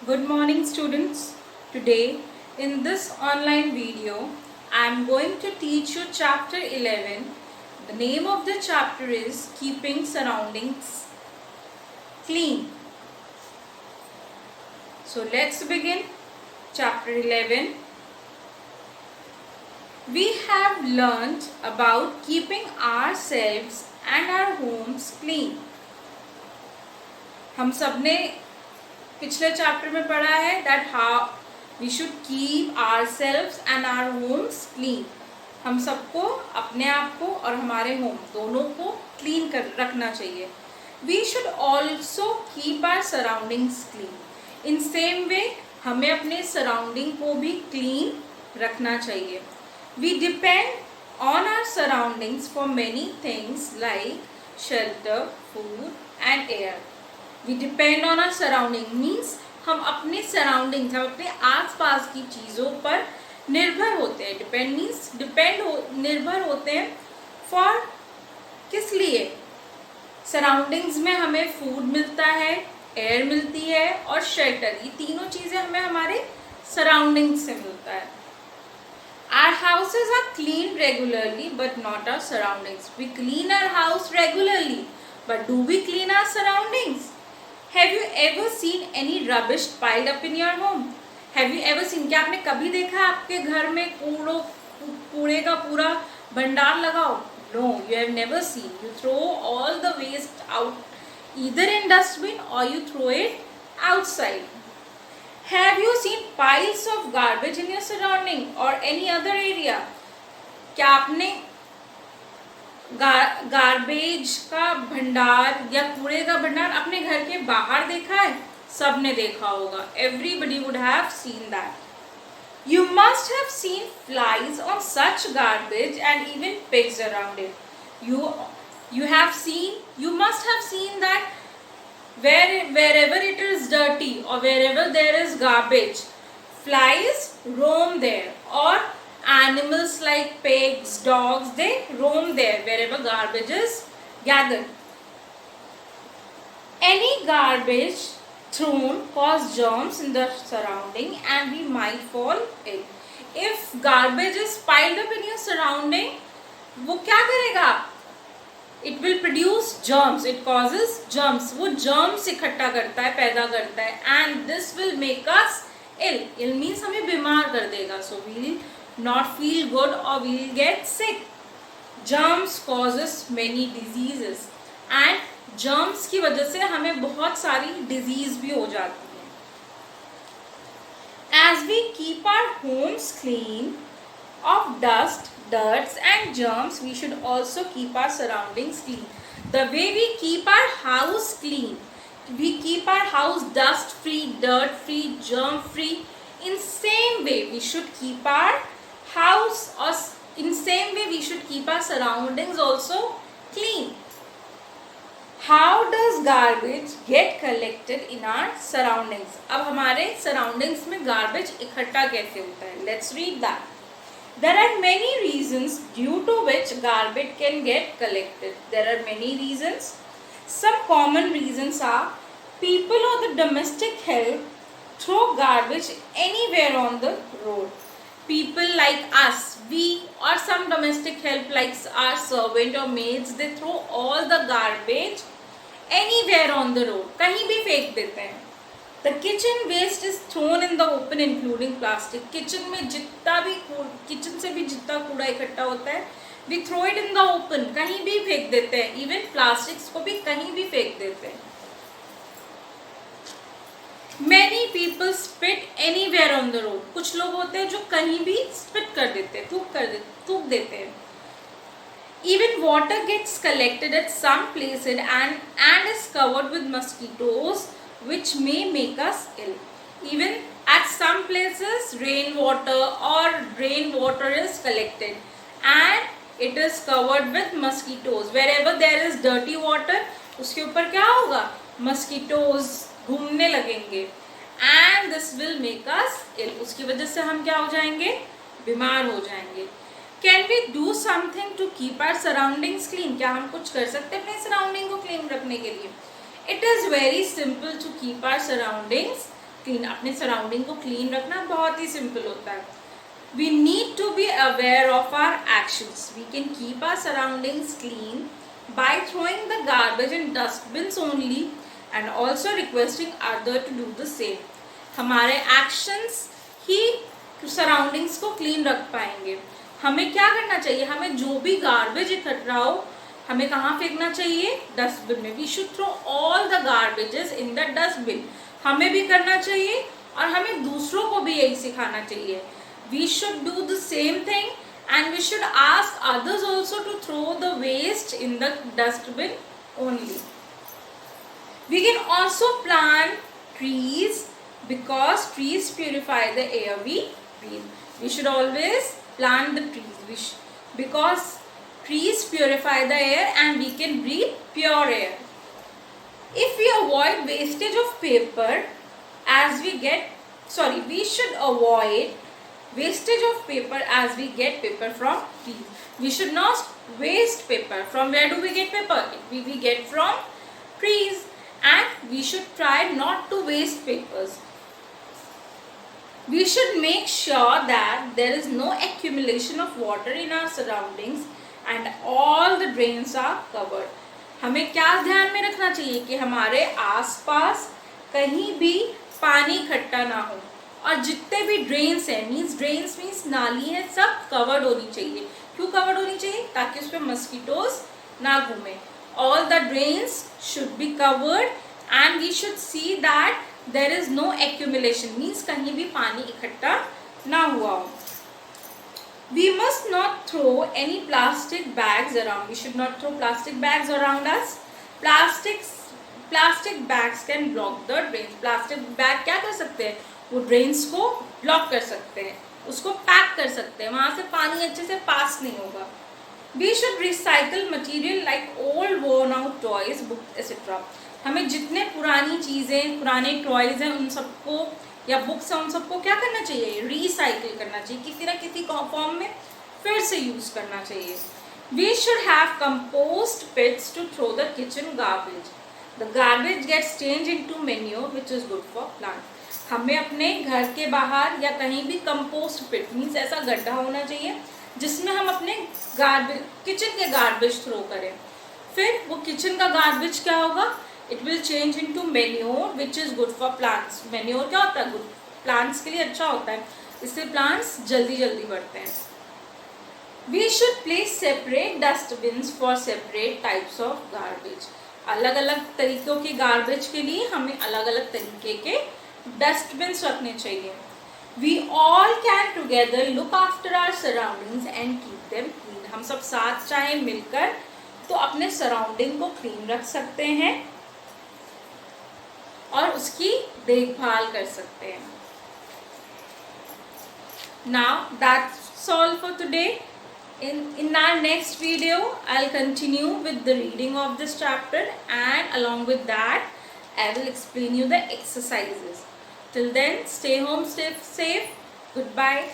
Good morning, students. Today, in this online video, I am going to teach you chapter 11. The name of the chapter is Keeping Surroundings Clean. So, let's begin. Chapter 11. We have learned about keeping ourselves and our homes clean. हम सबने पिछले chapter में पढ़ा है that how we should keep ourselves and our homes clean. हम सबको अपने आप को और हमारे होम दोनों को क्लीन कर रखना चाहिए. We should also keep our surroundings clean. In same way हमें अपने सराउंडिंग को भी क्लीन रखना चाहिए. We depend on our surroundings for many things like shelter, food and air. We depend on our surrounding means हम अपने surroundings, हम अपने आसपास की चीज़ों पर निर्भर होते हैं. Depend means निर्भर होते हैं for किस लिए? Surroundings में हमें food मिलता है, air मिलती है और shelter. ये तीनों चीज़ें हमें हमारे surroundings से मिलता है. Our houses are cleaned regularly but not our surroundings. We clean our house regularly, but do we clean our surroundings? Have you ever seen any rubbish piled up in your home? Have you ever seen? क्या आपने कभी देखा आपके घर में कूड़े का पूरा भंडार लगाओ? No, you have never seen. You throw all the waste out either in dustbin or you throw it outside. Have you seen piles of garbage in your surrounding or any other area? क्या आपने garbage का भंडार या कूड़े का भंडार अपने घर के बाहर देखा है? सबने देखा होगा. Everybody would have seen that. You must have seen flies on such garbage and even pigs around it. You must have seen that wherever it is dirty or wherever there is garbage, flies roam there, or animals like pigs, dogs, they roam there wherever garbage is gathered. Any garbage thrown cause germs in the surrounding and we might fall ill. If garbage is piled up in your surrounding, वो क्या करेगा? It will produce germs. It causes germs. वो germs इकट्ठा करता है, पैदा करता है, and this will make us ill. Ill means हमें बीमार कर देगा. So we will not feel good or we will get sick. Germs causes many diseases and germs की वजह से हमें बहुत सारी disease भी हो जाती है. As we keep our homes clean of dust, dirts and germs, we should also keep our surroundings clean. The way we keep our house clean, we keep our house dust free, dirt free, germ free. In same way we should keep our house, or in same way we should keep our surroundings also clean. How does garbage get collected in our surroundings? अब हमारे surroundings में garbage इकट्ठा कैसे होता है? Let's read that. There are many reasons due to which garbage can get collected. There are many reasons. Some common reasons are people or the domestic help throw garbage anywhere on the road. People like us, we or some domestic help like our servant or maids, they throw all the garbage anywhere on the road. कहीं भी फेंक देते हैं. The kitchen waste is thrown in the open including plastic. Kitchen में जितना भी kitchen से भी जितना कूड़ा इकट्ठा होता है, we throw it in the open. कहीं भी फेंक देते हैं. Even plastics को भी कहीं भी फेंक देते हैं. Many people spit anywhere on the road. कुछ लोग होते हैं जो कहीं भी spit कर देते हैं, थूक देते हैं. Even water gets collected at some places and is covered with mosquitoes, which may make us ill. Even at some places, rainwater is collected and it is covered with mosquitoes. Wherever there is dirty water, उसके ऊपर क्या होगा? Mosquitoes घूमने लगेंगे and this will make us ill. उसकी वजह से हम क्या हो जाएंगे? बीमार हो जाएंगे. Can we do something to keep our surroundings clean? क्या हम कुछ कर सकते हैं अपने surrounding को clean रखने के लिए? It is very simple to keep our surroundings clean, अपने सराउंडिंग को क्लीन रखना बहुत ही सिंपल होता है. We need to be aware of our actions. We can keep our surroundings clean by throwing the garbage in dustbins only and also requesting others to do the same. हमारे actions ही surroundings को clean रख पाएंगे. हमें क्या करना चाहिए, हमें जो भी गार्बेज इकट्ठा हो हमें कहाँ फेंकना चाहिए, डस्टबिन में. We should throw all the garbages in the dustbin. हमें भी करना चाहिए और हमें दूसरों को भी यही सिखाना चाहिए. We should do the same thing and we should ask others also to throw the waste in the dustbin only. We can also plant trees because trees purify the air we breathe. We should always plant the trees because trees purify the air and we can breathe pure air. If we avoid wastage of paper we should avoid wastage of paper as we get paper from trees. We should not waste paper. From where do we get paper? We get from trees, and we should try not to waste papers. We should make sure that there is no accumulation of water in our surroundings and all the drains are covered. हमें क्या ध्यान में रखना चाहिए कि हमारे आसपास कहीं भी पानी इकट्ठा ना हो और जितने भी ड्रेन्स हैं, ड्रेन्स मीन्स नाली है, सब कवर्ड होनी चाहिए. क्यों कवर्ड होनी चाहिए? ताकि उस पर मस्कीटोज ना घूमे. All the drains should be covered and we should see that there is no accumulation, means कहीं भी पानी इकट्ठा ना हुआ हो. We must not throw any plastic bags around. We should not throw plastic bags around us. Plastic bags can block the drains. Plastic bag क्या कर सकते हैं, वो ड्रेन्स को ब्लॉक कर सकते हैं, उसको पैक कर सकते हैं, वहाँ से पानी अच्छे से पास नहीं होगा. We should recycle material like old worn out toys, book etcetera. हमें जितने पुरानी चीज़ें, पुराने टॉयज हैं उन सबको या बुक्स हैं उन सबको क्या करना चाहिए, रिसाइकिल करना चाहिए, किसी ना किसी फॉर्म में फिर से यूज़ करना चाहिए. We should have compost pits to throw the kitchen garbage. The garbage gets change into manure which is good for plant. हमें अपने घर के बाहर या कहीं भी कंपोस्ट पिट मीन्स ऐसा गड्ढा होना चाहिए जिसमें हम अपने किचन के गार्बेज थ्रो करें. फिर वो किचन का गार्बेज क्या होगा, it will change into manure which is good for plants. Manure क्या होता है, गुड प्लांट्स के लिए अच्छा होता है, इससे प्लांट्स जल्दी बढ़ते हैं. We should place separate dustbins for separate types of garbage. अलग अलग तरीक़ों के गार्बेज के लिए हमें अलग अलग तरीके के डस्टबिन्स रखने चाहिए. We all can together look after our surroundings and keep them clean. हम सब साथ चाहे मिलकर तो अपने सराउंडिंग को क्लीन रख सकते हैं और उसकी देखभाल कर सकते हैं. Now that's all for today. In our next video, I'll continue with the reading of this chapter, and along with that, I will explain you the exercises. Till then, stay home, stay safe. Goodbye.